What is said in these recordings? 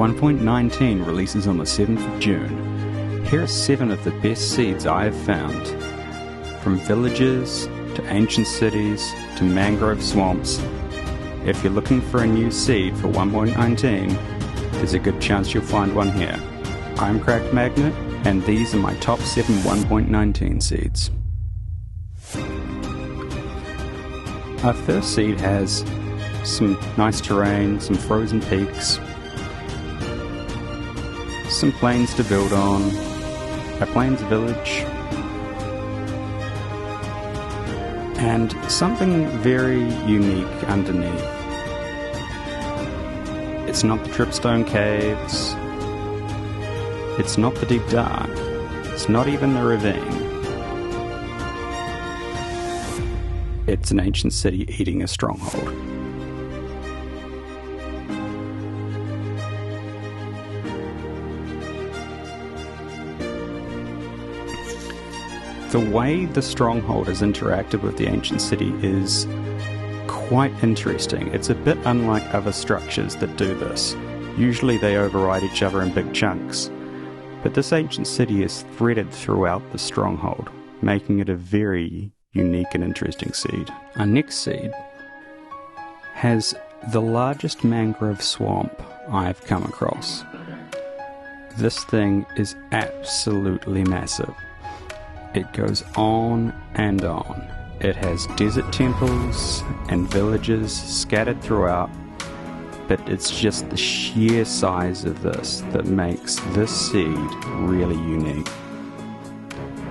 1.19 releases on the 7th of June. Here are 7 of the best seeds I have found. From villages, to ancient cities, to mangrove swamps. If you're looking for a new seed for 1.19, there's a good chance you'll find one here. I'm Cracked Magnet, and these are my top 7 1.19 seeds. Our first seed has some nice terrain, some frozen peaks, some plains to build on, a plains village, and something very unique underneath. It's not the Tripstone Caves, it's not the Deep Dark, it's not even the Ravine. It's an ancient city eating a stronghold. The way the Stronghold has interacted with the ancient city is quite interesting. It's a bit unlike other structures that do this. Usually they override each other in big chunks, but this ancient city is threaded throughout the Stronghold, making it a very unique and interesting seed. Our next seed has the largest mangrove swamp I've come across. This thing is absolutely massive. It goes on and on. It has desert temples and villages scattered throughout, but it's just the sheer size of this that makes this seed really unique.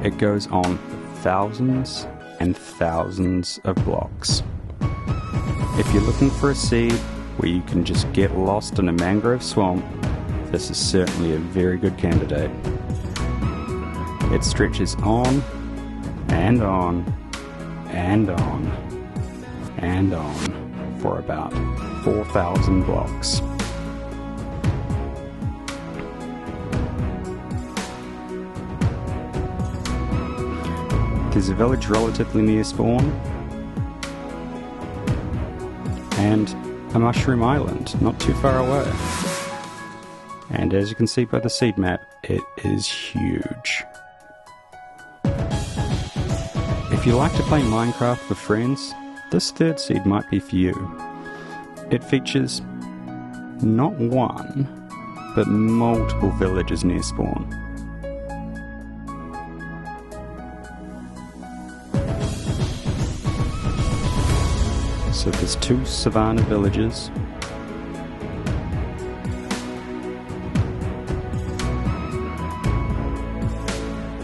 It goes on for thousands and thousands of blocks. If you're looking for a seed where you can just get lost in a mangrove swamp, this is certainly a very good candidate. It stretches on and on and on and on for about 4,000 blocks. There's a village relatively near spawn and a mushroom island not too far away. And as you can see by the seed map, it is huge. If you like to play Minecraft with friends, this third seed might be for you. It features not one, but multiple villages near spawn. So there's 2 savanna villages,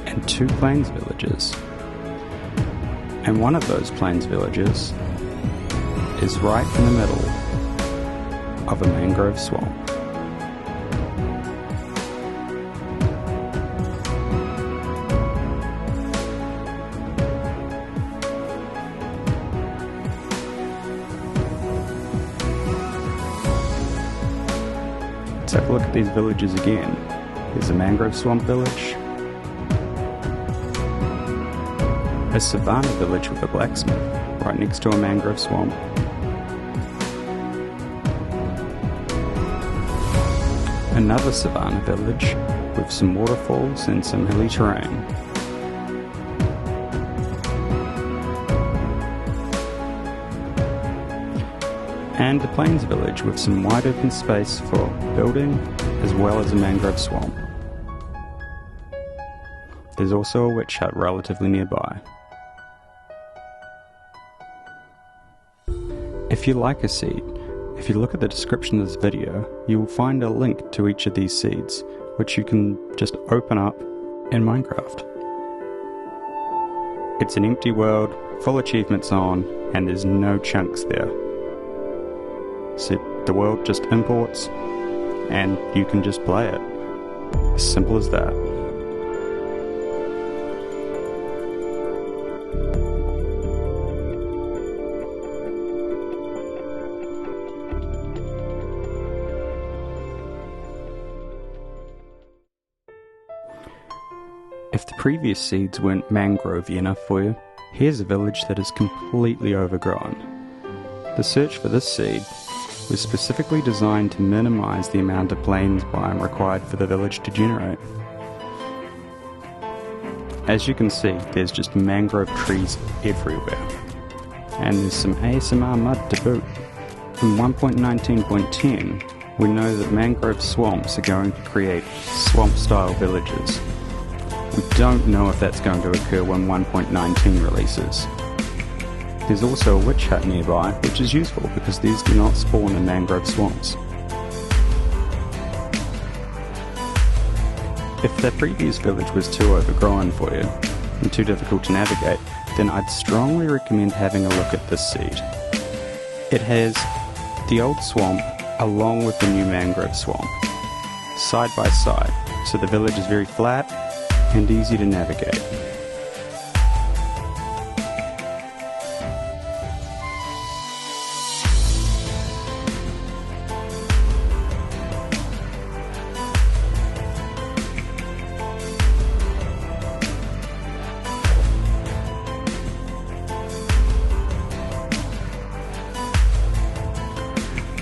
and 2 plains villages. And one of those plains villages is right in the middle of a mangrove swamp. Let's have a look at these villages again. There's a mangrove swamp village, a savanna village with a blacksmith right next to a mangrove swamp, another savanna village with some waterfalls and some hilly terrain, and a plains village with some wide open space for building as well as a mangrove swamp. There's also a witch hut relatively nearby. If you like a seed, if you look at the description of this video, you will find a link to each of these seeds, which you can just open up in Minecraft. It's an empty world, full achievements on, and there's no chunks there. So the world just imports, and you can just play it. As simple as that. If the previous seeds weren't mangrovey enough for you, here's a village that is completely overgrown. The search for this seed was specifically designed to minimize the amount of plains biome required for the village to generate. As you can see, there's just mangrove trees everywhere. And there's some ASMR mud to boot. In 1.19.10, we know that mangrove swamps are going to create swamp-style villages. We don't know if that's going to occur when 1.19 releases. There's also a witch hut nearby, which is useful because these do not spawn in mangrove swamps. If the previous village was too overgrown for you, and too difficult to navigate, then I'd strongly recommend having a look at this seed. It has the old swamp along with the new mangrove swamp, side by side, so the village is very flat and easy to navigate.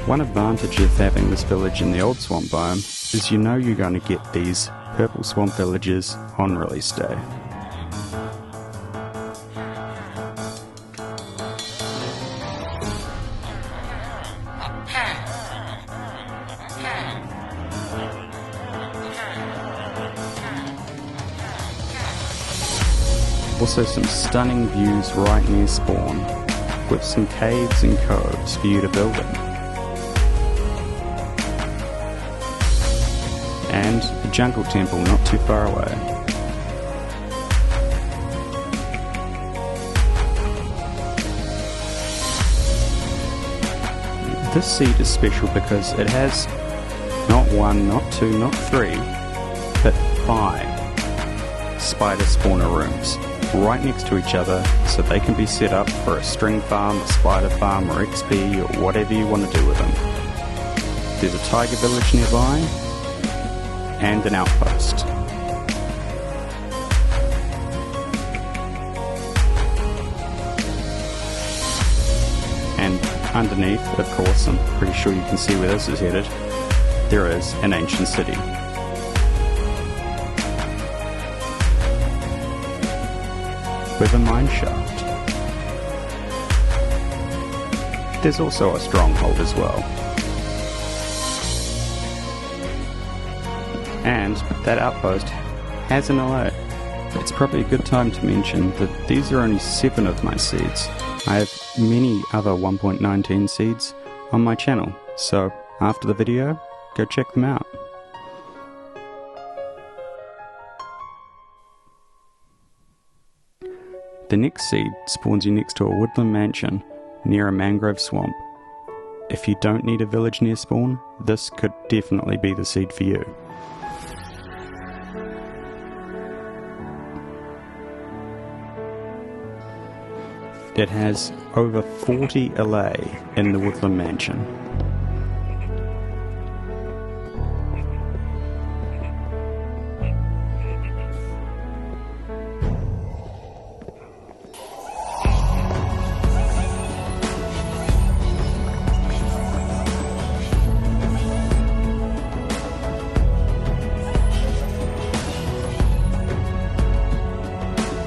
One advantage of having this village in the old swamp biome is you know you're going to get these purple swamp villages on release day. Also some stunning views right near spawn, with some caves and coves for you to build in. And a jungle temple not too far away. This seed is special because it has not one, not two, not three, but 5 spider spawner rooms right next to each other, so they can be set up for a string farm, a spider farm, or XP, or whatever you want to do with them. There's a tiger village nearby, and an outpost. And underneath, of course, I'm pretty sure you can see where this is headed, there is an ancient city. With a mine shaft. There's also a stronghold as well. And that outpost has an Allay. It's probably a good time to mention that these are only 7 of my seeds. I have many other 1.19 seeds on my channel, so after the video, go check them out. The next seed spawns you next to a woodland mansion near a mangrove swamp. If you don't need a village near spawn, this could definitely be the seed for you. It has over 40 Allay in the woodland mansion.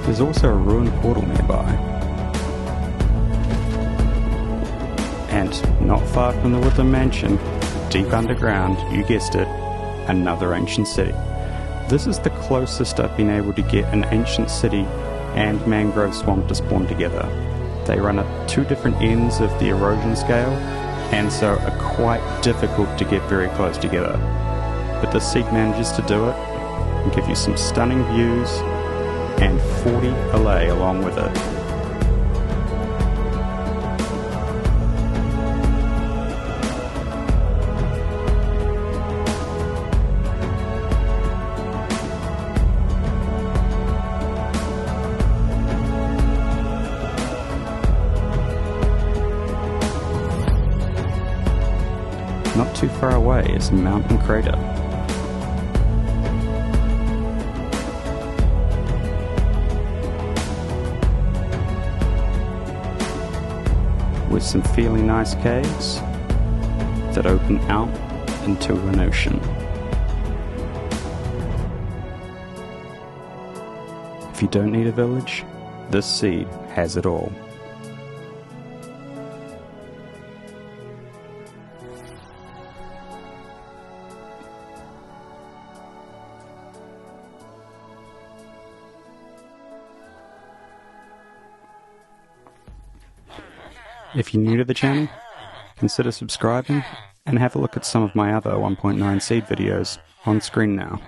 There's also a ruined portal nearby. And not far from the woodland mansion, deep underground, you guessed it, another ancient city. This is the closest I've been able to get an ancient city and mangrove swamp to spawn together. They run at 2 different ends of the erosion scale, and so are quite difficult to get very close together. But the seed manages to do it, and give you some stunning views, and 40 Allay along with it. Not too far away is a mountain crater. With some fairly nice caves that open out into an ocean. If you don't need a village, this seed has it all. If you're new to the channel, consider subscribing and have a look at some of my other 1.9 seed videos on screen now.